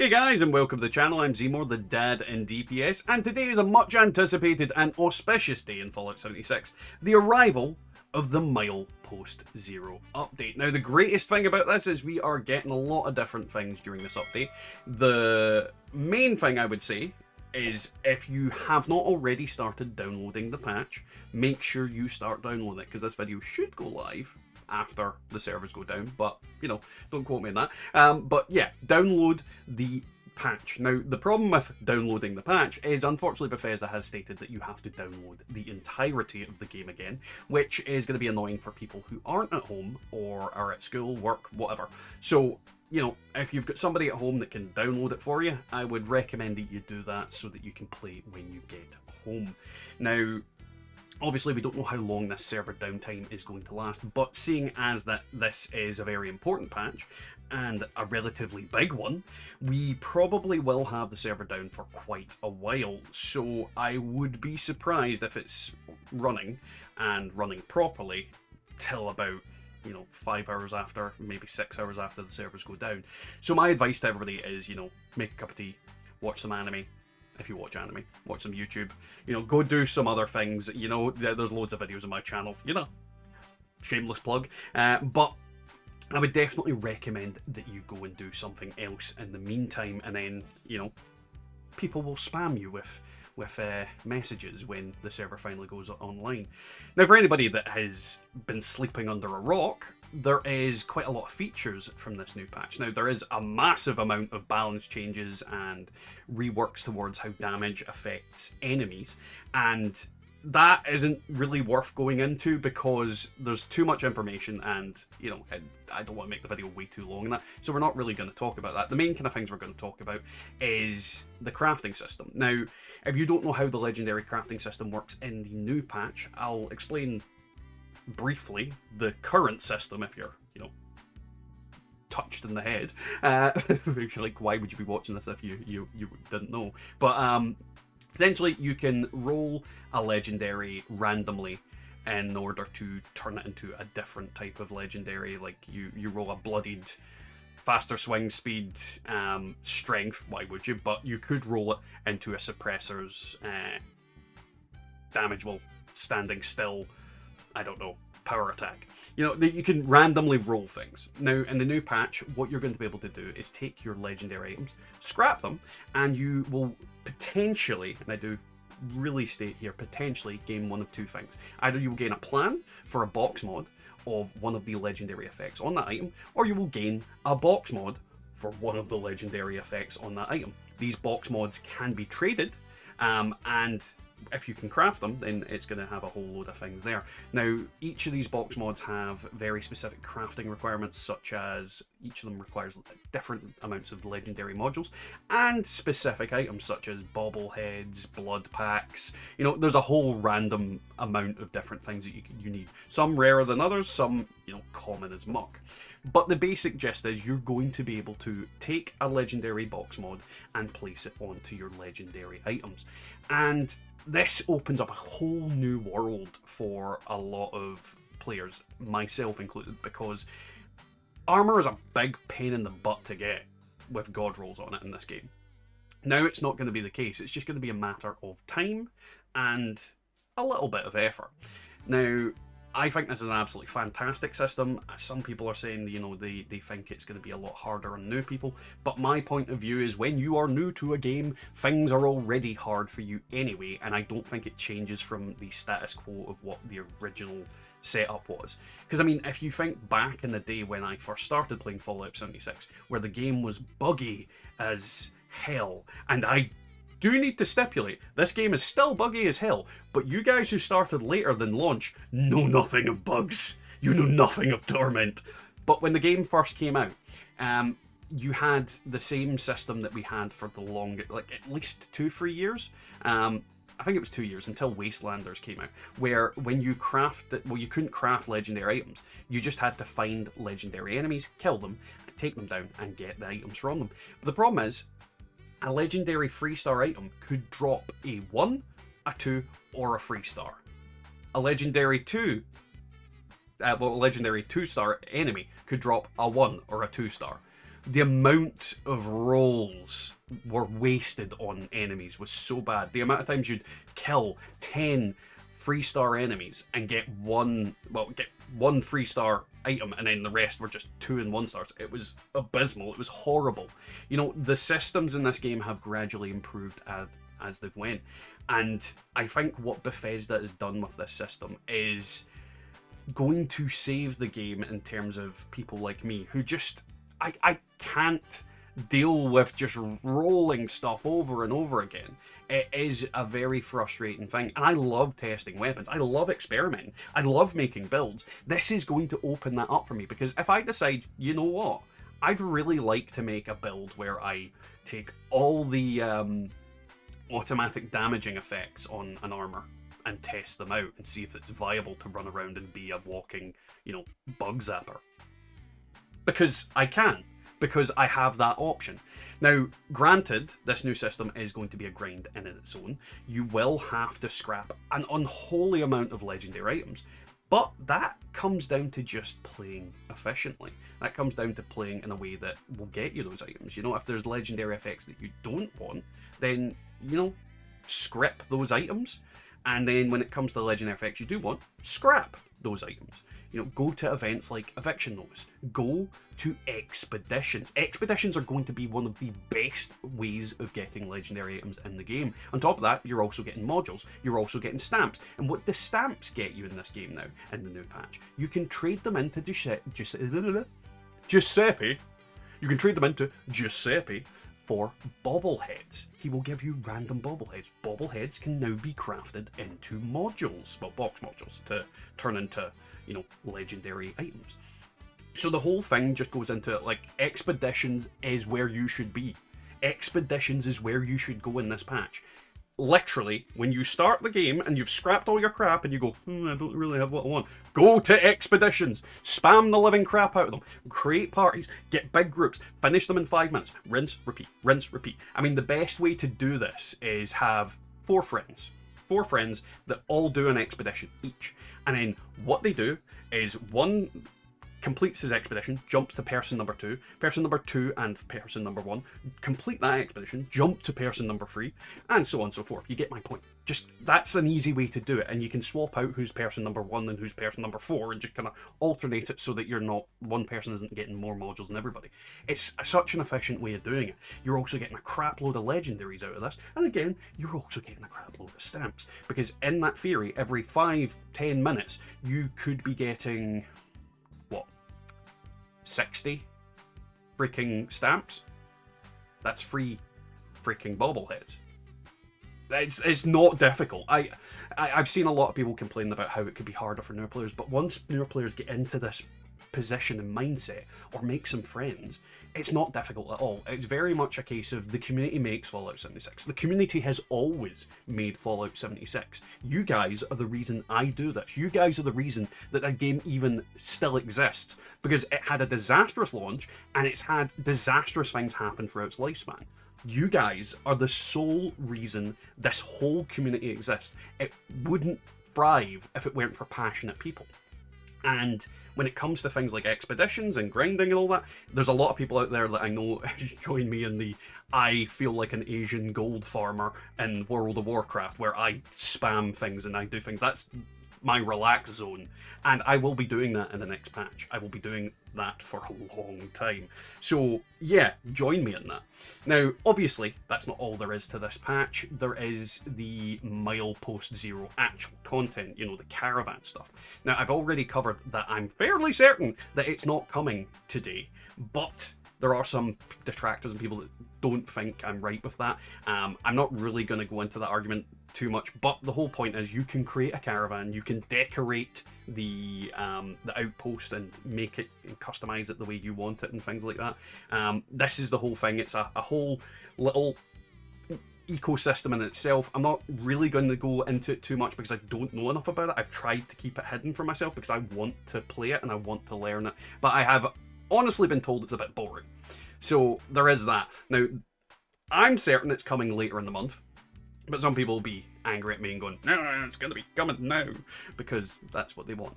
Hey guys, and welcome to the channel. I'm Zmore, the dad in DPS, and today is a much anticipated and auspicious day in Fallout 76, the arrival of the Milepost Zero update. Now, the greatest thing about this is we are getting a lot of different things during this update. The main thing I would say is if you have not already started downloading the patch, make sure you start downloading it, because this video should go live after the servers go down, but don't quote me on that. But yeah, download the patch. Now, the problem with downloading the patch is, unfortunately, Bethesda has stated that you have to download the entirety of the game again, which is going to be annoying for people who aren't at home or are at school, work, whatever. So, if you've got somebody at home that can download it for you, I would recommend that you do that so that you can play when you get home. Now, obviously, we don't know how long this server downtime is going to last, but seeing as that this is a very important patch and a relatively big one, we probably will have the server down for quite a while. So I would be surprised if it's running and running properly till about 5 hours after, maybe 6 hours after the servers go down. So my advice to everybody is, make a cup of tea, watch some anime. If you watch anime, watch some YouTube, go do some other things. There's loads of videos on my channel, shameless plug. But I would definitely recommend that you go and do something else in the meantime, and then, people will spam you with messages when the server finally goes online. Now, for anybody that has been sleeping under a rock, there is quite a lot of features from this new patch. Now, there is a massive amount of balance changes and reworks towards how damage affects enemies, and that isn't really worth going into because there's too much information, and I don't want to make the video way too long in that, so we're not really going to talk about that. The main kind of things we're going to talk about is the crafting system. Now, if you don't know how the legendary crafting system works in the new patch, I'll explain briefly the current system if you're touched in the head. Like, why would you be watching this if you didn't know? But essentially, you can roll a legendary randomly in order to turn it into a different type of legendary. Like, you roll a bloodied, faster swing speed, strength, why would you? But you could roll it into a suppressor's damage while standing still, I don't know, power attack. You can randomly roll things. Now, in the new patch, what you're going to be able to do is take your legendary items, scrap them, and you will potentially, and I do really state here, potentially gain one of two things. Either you will gain a plan for a box mod of one of the legendary effects on that item, or you will gain a box mod for one of the legendary effects on that item. These box mods can be traded, and if you can craft them, then it's going to have a whole load of things there. Now, each of these box mods have very specific crafting requirements, such as each of them requires different amounts of legendary modules and specific items such as bobbleheads, blood packs. There's a whole random amount of different things that you need. Some rarer than others, some common as muck. But the basic gist is you're going to be able to take a legendary box mod and place it onto your legendary items. And this opens up a whole new world for a lot of players, myself included, because armor is a big pain in the butt to get with god rolls on it in this game. Now, it's not going to be the case. It's just going to be a matter of time and a little bit of effort. Now, I think this is an absolutely fantastic system. Some people are saying, they think it's going to be a lot harder on new people. But my point of view is, when you are new to a game, things are already hard for you anyway. And I don't think it changes from the status quo of what the original setup was. Because, if you think back in the day when I first started playing Fallout 76, where the game was buggy as hell, and I do need to stipulate, this game is still buggy as hell, but you guys who started later than launch know nothing of bugs. You know nothing of Torment. But when the game first came out, you had the same system that we had for the longest, like at least 2-3 years. I think it was 2 years until Wastelanders came out, where when you you couldn't craft legendary items. You just had to find legendary enemies, kill them, take them down, and get the items from them. But the problem is, a legendary 3-star item could drop a 1, a 2, or a 3-star. A legendary 2-star enemy could drop a 1 or a 2-star. The amount of rolls were wasted on enemies was so bad. The amount of times you'd kill 10 3-star enemies and get one 3-star item, and then the rest were just 2 and 1 stars. It was abysmal. It was horrible. You know, the systems in this game have gradually improved as they've went, and I think what Bethesda has done with this system is going to save the game in terms of people like me who just I can't deal with just rolling stuff over and over again. It is a very frustrating thing, and I love testing weapons. I love experimenting. I love making builds. This is going to open that up for me, because if I decide, you know what, I'd really like to make a build where I take all the automatic damaging effects on an armor and test them out and see if it's viable to run around and be a walking, you know, bug zapper. Because I can. Because I have that option. Now, granted, this new system is going to be a grind in its own. You will have to scrap an unholy amount of legendary items. But that comes down to just playing efficiently. That comes down to playing in a way that will get you those items. You know, if there's legendary effects that you don't want, then, you know, scrap those items. And then when it comes to the legendary effects you do want, scrap those items. You know, go to events like Eviction Notice. Go to expeditions. Expeditions are going to be one of the best ways of getting legendary items in the game. On top of that, you're also getting modules. You're also getting stamps. And what the stamps get you in this game now, in the new patch, you can trade them into Giuseppe. You can trade them into Giuseppe for bobbleheads. He will give you random bobbleheads. Bobbleheads can now be crafted into modules, well, box modules, to turn into, you know, legendary items. So the whole thing just goes into it, like, expeditions is where you should be. Expeditions is where you should go in this patch. Literally, when you start the game and you've scrapped all your crap and you go, I don't really have what I want, go to expeditions, spam the living crap out of them, create parties, get big groups, finish them in 5 minutes, rinse, repeat, rinse, repeat. I mean, the best way to do this is have 4 friends that all do an expedition each, and then what they do is one completes his expedition, jumps to person number 2 and person number 1, complete that expedition, jump to person number 3, and so on and so forth. You get my point. Just, that's an easy way to do it, and you can swap out who's person number 1 and who's person number 4 and just kind of alternate it so that you're not, one person isn't getting more modules than everybody. It's such an efficient way of doing it. You're also getting a crap load of legendaries out of this, and again, you're also getting a crap load of stamps, because in that theory, every 5-10 minutes, you could be getting 60 freaking stamps. That's free freaking bobbleheads. It's not difficult. I've seen a lot of people complain about how it could be harder for newer players, but once newer players get into this position and mindset, or make some friends, it's not difficult at all. It's very much a case of the community makes Fallout 76. The community has always made Fallout 76. You guys are the reason I do this. You guys are the reason that that game even still exists, because it had a disastrous launch and it's had disastrous things happen throughout its lifespan. You guys are the sole reason this whole community exists. It wouldn't thrive if it weren't for passionate people. And when it comes to things like expeditions and grinding and all that, there's a lot of people out there that I know join me in the I feel like an Asian gold farmer in World of Warcraft, where I spam things and I do things. That's my relax zone, and I will be doing that in the next patch. I will be doing that for a long time. So yeah, join me in that. Now, obviously, that's not all there is to this patch. There is the Milepost Zero actual content, you know, the caravan stuff. Now, I've already covered that I'm fairly certain that it's not coming today, but there are some detractors and people that don't think I'm right with that. I'm not really going to go into that argument too much, but the whole point is you can create a caravan, you can decorate the outpost and make it and customize it the way you want it and things like that. This is the whole thing. It's a whole little ecosystem in itself. I'm not really going to go into it too much because I don't know enough about it. I've tried to keep it hidden from myself because I want to play it and I want to learn it, but I have honestly been told it's a bit boring. So there is that. Now, I'm certain it's coming later in the month. But some people will be angry at me and going, no, it's going to be coming now, because that's what they want.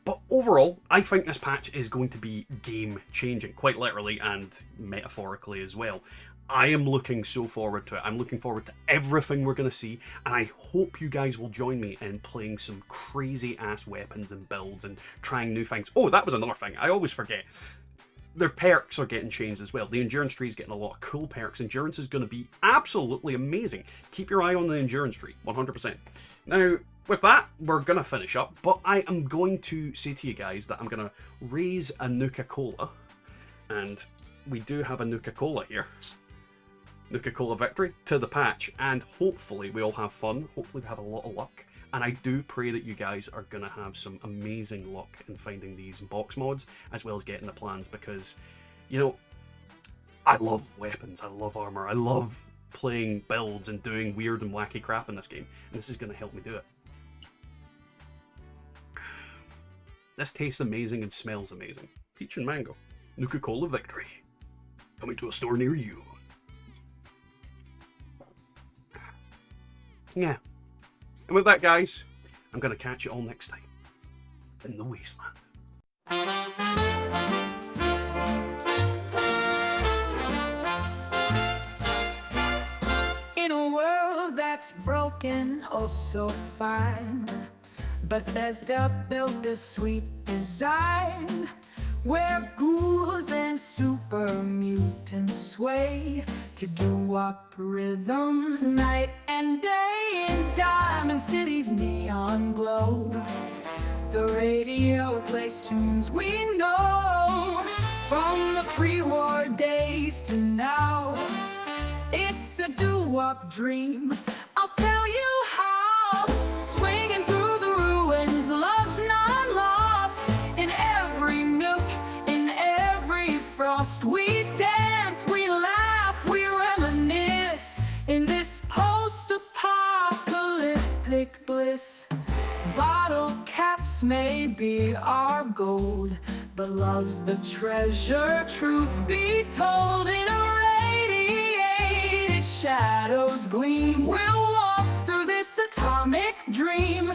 But overall, I think this patch is going to be game-changing, quite literally and metaphorically as well. I am looking so forward to it. I'm looking forward to everything we're going to see, and I hope you guys will join me in playing some crazy-ass weapons and builds and trying new things. Oh, that was another thing. I always forget. Their perks are getting changed as well. The endurance tree is getting a lot of cool perks. Endurance is going to be absolutely amazing. Keep your eye on the endurance tree, 100%. Now, with that, we're going to finish up, but I am going to say to you guys that I'm going to raise a Nuka-Cola, and we do have a Nuka-Cola here. Nuka-Cola victory to the patch, and hopefully we all have fun. Hopefully we have a lot of luck. And I do pray that you guys are going to have some amazing luck in finding these box mods, as well as getting the plans, because, you know, I love weapons, I love armor, I love playing builds and doing weird and wacky crap in this game, and this is going to help me do it. This tastes amazing and smells amazing. Peach and mango. Nuka-Cola victory. Coming to a store near you. Yeah. And with that, guys, I'm going to catch you all next time in the Wasteland. In a world that's broken, oh so fine, Bethesda built a sweet design, where ghouls and super mutants sway to doo-wop rhythms night and day. In Diamond City's neon glow, the radio plays tunes we know from the pre-war days to now. It's a doo-wop dream, I'll tell you how. Swinging through the ruins, love's not lost. In every nook, in every frost, we dance, we laugh, we reminisce in this post-apocalyptic bliss. Bottle caps may be our gold, but love's the treasure, truth be told. In irradiated shadows gleam, we'll waltz through this atomic dream.